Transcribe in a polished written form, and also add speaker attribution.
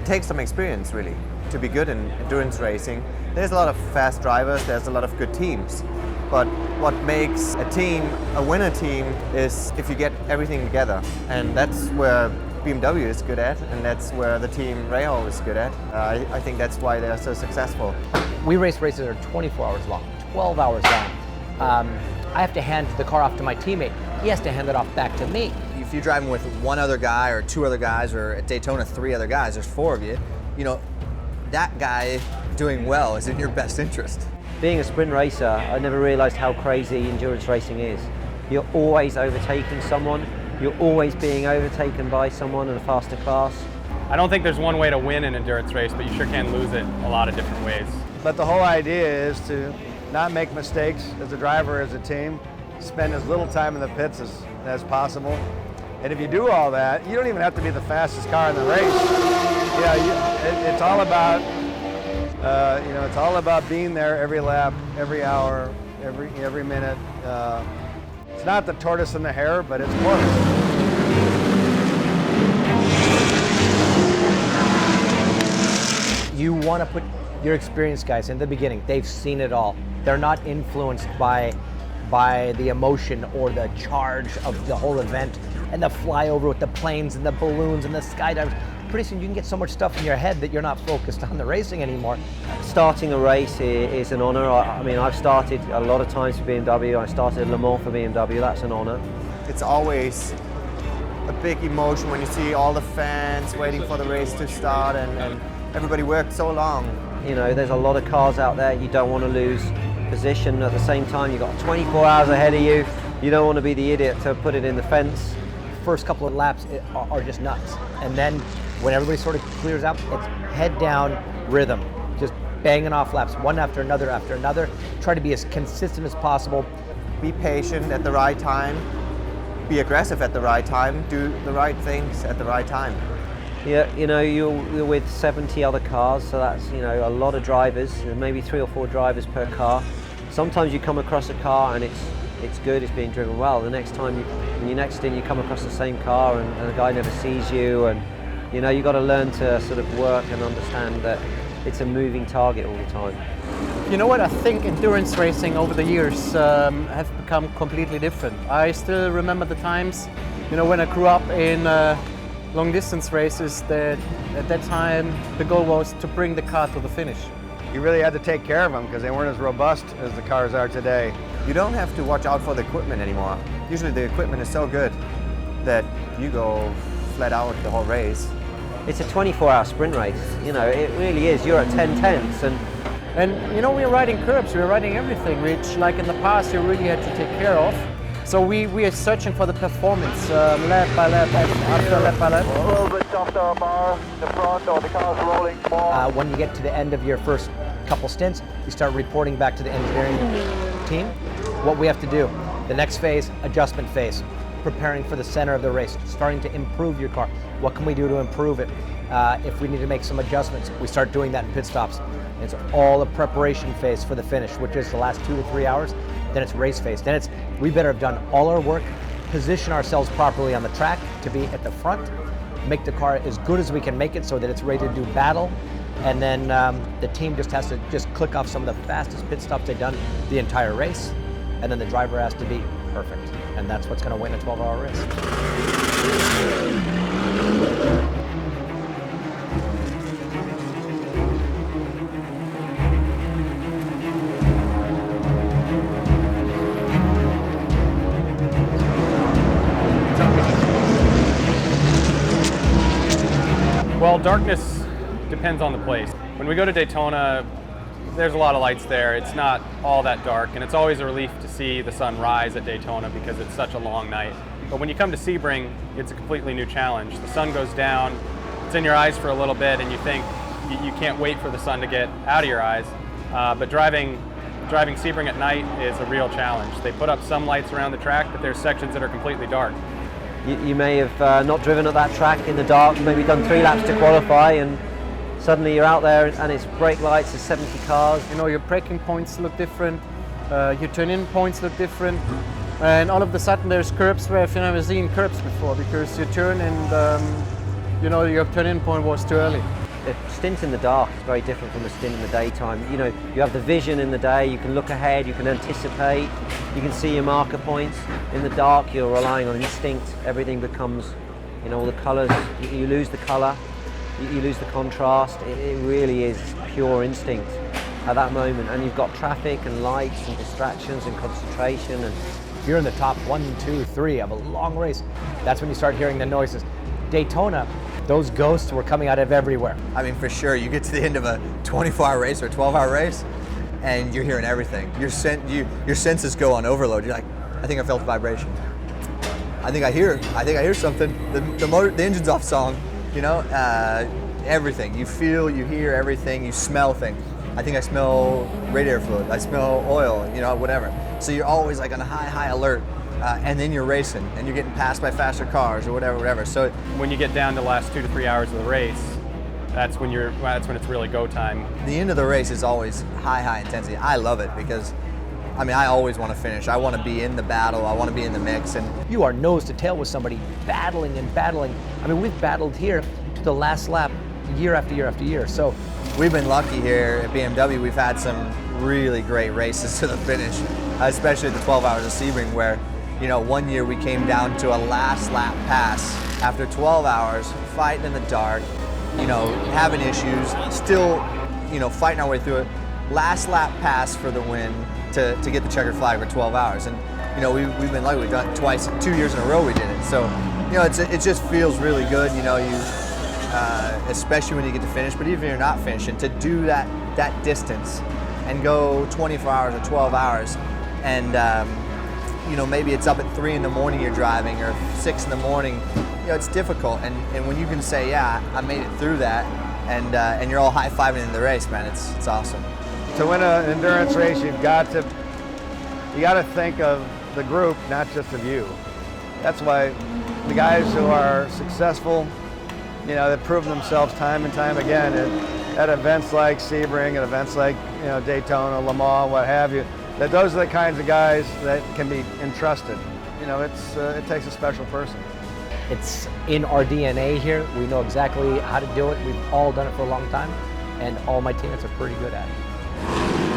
Speaker 1: it takes some experience really to be good in endurance racing. There's a lot of fast drivers, there's a lot of good teams, but what makes a team a winner team is if you get everything together, and that's where BMW is good at, and that's where the team Rahal is good at. I think that's why they're so successful.
Speaker 2: We race races that are 24 hours long, 12 hours long. I have to hand the car off to my teammate. He has to hand it off back to me.
Speaker 3: If you're driving with one other guy or two other guys, or at Daytona 3 other guys, there's 4 of you, that guy doing well is in your best interest.
Speaker 4: Being a sprint racer, I never realized how crazy endurance racing is. You're always overtaking someone, you're always being overtaken by someone in a faster class.
Speaker 5: I don't think there's one way to win an endurance race, but you sure can lose it a lot of different ways.
Speaker 6: But the whole idea is to not make mistakes as a driver, as a team, spend as little time in the pits as possible. And if you do all that, you don't even have to be the fastest car in the race. It's all about, it's all about being there every lap, every hour, every minute. It's not the tortoise and the hare, but it's close.
Speaker 2: You want to put your experienced guys in the beginning. They've seen it all. They're not influenced by the emotion or the charge of the whole event and the flyover with the planes and the balloons and the skydivers. Pretty soon you can get so much stuff in your head that you're not focused on the racing anymore.
Speaker 4: Starting a race is an honor. I mean, I've started a lot of times for BMW. I started Le Mans for BMW. That's an honor.
Speaker 1: It's always a big emotion when you see all the fans waiting for the race to start, and everybody worked so long.
Speaker 4: There's a lot of cars out there. You don't want to lose position. At the same time, you've got 24 hours ahead of you. You don't want to be the idiot to put it in the fence.
Speaker 2: First couple of laps are just nuts. And then when everybody sort of clears out, it's head down rhythm. Just banging off laps, one after another. Try to be as consistent as possible.
Speaker 1: Be patient at the right time. Be aggressive at the right time. Do the right things at the right time.
Speaker 4: Yeah, you're with 70 other cars, so that's, a lot of drivers, maybe 3 or 4 drivers per car. Sometimes you come across a car and it's good, it's being driven well. The next time when you're next in, you come across the same car and the guy never sees you, and you've got to learn to sort of work and understand that it's a moving target all the time.
Speaker 7: You know what, I think endurance racing over the years have become completely different. I still remember the times, when I grew up in long distance races, that at that time the goal was to bring the car to the finish.
Speaker 6: You really had to take care of them because they weren't as robust as the cars are today.
Speaker 1: You don't have to watch out for the equipment anymore. Usually the equipment is so good that you go flat out the whole race.
Speaker 4: It's a 24-hour sprint race, it really is. You're at 10 tenths
Speaker 7: and we're riding curbs, we're riding everything, which like in the past you really had to take care of. So we are searching for the performance, lap by lap, after lap by lap.
Speaker 8: A little bit softer bar, the front or the car's rolling more.
Speaker 2: When you get to the end of your first couple stints, you start reporting back to the engineering team what we have to do. The next phase, adjustment phase, preparing for the center of the race, starting to improve your car. What can we do to improve it? If we need to make some adjustments, we start doing that in pit stops. It's all a preparation phase for the finish, which is the last 2 to 3 hours. Then it's race phase. Then it's, we better have done all our work, position ourselves properly on the track to be at the front, make the car as good as we can make it so that it's ready to do battle. And then the team just has to click off some of the fastest pit stops they've done the entire race. And then the driver has to be perfect. And that's what's gonna win a 12-hour race.
Speaker 5: Well, darkness depends on the place. When we go to Daytona, there's a lot of lights there. It's not all that dark, and it's always a relief to see the sun rise at Daytona because it's such a long night. But when you come to Sebring, it's a completely new challenge. The sun goes down, it's in your eyes for a little bit, and you think you can't wait for the sun to get out of your eyes. But driving Sebring at night is a real challenge. They put up some lights around the track, but there's sections that are completely dark.
Speaker 4: You may have not driven at that track in the dark, maybe done 3 laps to qualify, and suddenly you're out there and it's brake lights, there's 70 cars.
Speaker 7: Your braking points look different, your turn-in points look different, and all of a sudden there's curbs where you've never seen curbs before because you turn and your turn-in point was too early.
Speaker 4: a stint in the dark is very different from a stint in the daytime. You know, you have the vision in the day, you can look ahead, you can anticipate, you can see your marker points. In the dark, you're relying on instinct. Everything becomes, you know, all the colours, you lose the colour, you lose the contrast. It really is pure instinct at that moment. And you've got traffic and lights and distractions and concentration. And
Speaker 2: If you're in the top 1, 2, 3 of a long race, that's when you start hearing the noises. Daytona, those ghosts were coming out of everywhere.
Speaker 3: I mean, for sure, you get to the end of a 24-hour race or a 12-hour race, and you're hearing everything. Your senses go on overload. You're like, I think I felt a vibration. I think I hear something. The engine's off song. You know, everything. You feel, you hear everything. You smell things. I think I smell radiator fluid. I smell oil. You know, whatever. So you're always like on a high alert. And then you're racing, and you're getting passed by faster cars or whatever. So
Speaker 5: When you get down to the last 2 to 3 hours of the race, that's when it's really go time.
Speaker 3: the end of the race is always high intensity. I love it because, I mean, I always want to finish. I want to be in the battle. I want to be in the mix. And
Speaker 2: You are nose to tail with somebody battling and battling. I mean, we've battled here to the last lap year after year after year. So
Speaker 3: we've been lucky here at BMW. We've had some really great races to the finish, especially at the 12 hours of Sebring, where, you know, one year we came down to a last lap pass after 12 hours, fighting in the dark, you know, having issues, still, you know, fighting our way through it. Last lap pass for the win to get the checkered flag for 12 hours. And, you know, we've been lucky. We've done it twice, 2 years in a row we did it. So, you know, it just feels really good, you know, especially when you get to finish, but even if you're not finishing, to do that distance and go 24 hours or 12 hours and, you know, maybe it's up at 3 in the morning you're driving or 6 in the morning, you know, it's difficult. And when you can say, yeah, I made it through that, and you're all high-fiving in the race, man, it's awesome.
Speaker 6: To win an endurance race, you got to think of the group, not just of you. That's why the guys who are successful, you know, that prove themselves time and time again at events like Sebring, at events like, you know, Daytona, Le Mans, what have you, that those are the kinds of guys that can be entrusted. You know, it takes a special person.
Speaker 2: it's in our DNA here. We know exactly how to do it. We've all done it for a long time, and all my teammates are pretty good at it.